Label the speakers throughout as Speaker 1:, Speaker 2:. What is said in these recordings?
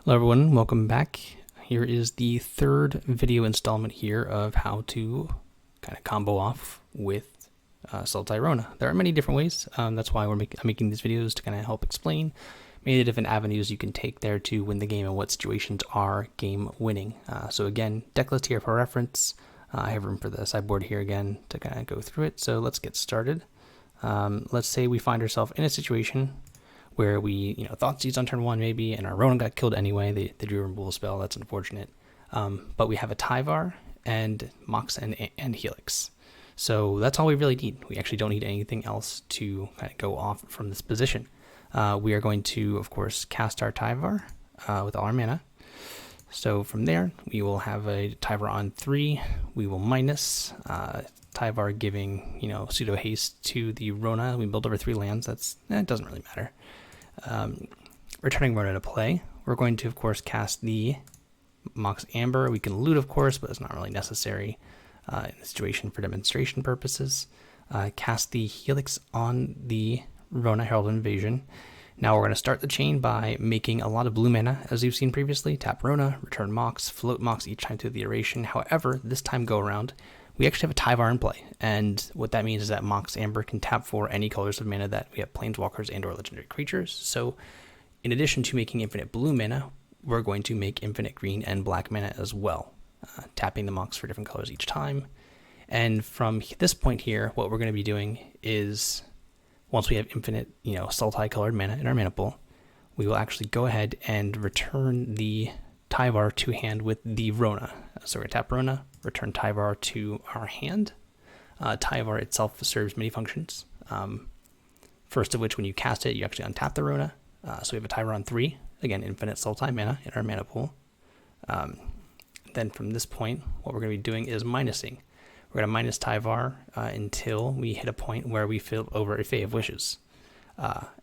Speaker 1: Hello everyone, welcome back. Here is the third video installment here of how to kind of combo off with Sultai Rona. There are many different ways, that's why I'm making these videos to kind of help explain many different avenues you can take there to win the game and what situations are game winning. So again, deck list here for reference. I have room for the sideboard here again to kind of go through it, so let's get started. Let's say we find ourselves in a situation where we, thought seeds on turn one maybe, and our Rona got killed anyway. They drew a removal spell. That's unfortunate. But we have a Tyvar and Mox and Helix. So that's all we really need. We actually don't need anything else to kind of go off from this position. We are going to, of course, cast our Tyvar with all our mana. So from there, we will have a Tyvar on 3. We will minus Tyvar giving, pseudo haste to the Rona. We build over 3 lands. That doesn't really matter. Returning Rona to play, we're going to, of course, cast the Mox Amber. We can loot, of course, but it's not really necessary in the situation for demonstration purposes. Cast the Helix on the Rona Herald Invasion. Now we're going to start the chain by making a lot of blue mana, as you've seen previously. Tap Rona, return Mox, float Mox each time through the iteration. However, this time go around, we actually have a Tyvar in play, and what that means is that Mox Amber can tap for any colors of mana that we have planeswalkers and or legendary creatures. So in addition to making infinite blue mana, we're going to make infinite green and black mana as well, tapping the Mox for different colors each time. And from this point here, what we're going to be doing is, once we have infinite, Sultai colored mana in our mana pool, we will actually go ahead and return the Tyvar to hand with the Rona. So we're going to tap Rona, return Tyvar to our hand. Tyvar itself serves many functions. First of which, when you cast it, you actually untap the Rona. So we have a Tyvar on 3. Again, infinite Sultai mana in our mana pool. Then from this point, what we're going to be doing is minusing. We're going to minus Tyvar until we hit a point where we fill over a Fae of Wishes.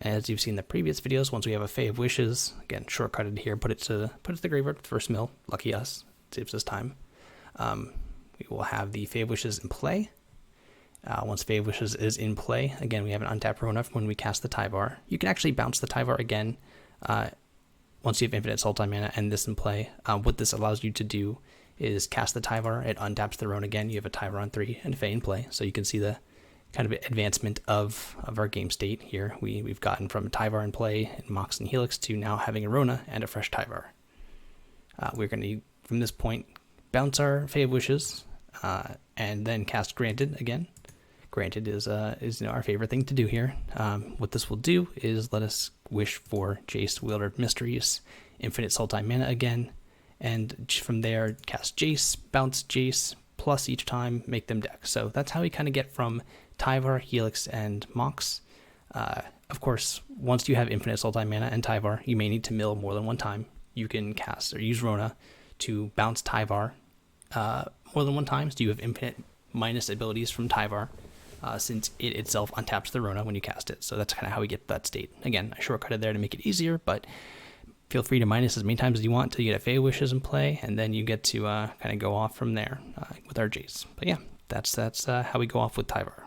Speaker 1: As you've seen in the previous videos, once we have a Fae of Wishes, again, shortcutted here, put it to the graveyard, first mill, lucky us, saves us time. We will have the Fae of Wishes in play. Once Fae of Wishes is in play, again, we have an untapped Rona when we cast the Tyvar. You can actually bounce the Tyvar again once you have infinite Sultai mana and this in play. What this allows you to do is cast the Tyvar, it untaps the Rona again, you have a Tyvar on 3 and a Fae in play, so you can see the kind of advancement of our game state here. We've gotten from Tyvar in play and Mox and Helix to now having a Rona and a fresh Tyvar. We're going to, from this point, bounce our Fae of Wishes and then cast Granted again. Granted is our favorite thing to do here. What this will do is let us wish for Jace, Wielder of Mysteries, infinite Sultai mana again, and from there cast Jace, bounce Jace, plus each time make them deck. So that's how we kind of get from Tyvar, Helix, and Mox. Of course, once you have infinite Sultai mana and Tyvar, you may need to mill more than one time. You can cast or use Rona to bounce Tyvar more than one time, so you have infinite minus abilities from Tyvar, since it itself untaps the Rona when you cast it. So that's kind of how we get that state. Again, I shortcutted there to make it easier, but feel free to minus as many times as you want till you get a Fae Wishes in play, and then you get to kind of go off from there with our Jace. But yeah, that's how we go off with Tyvar.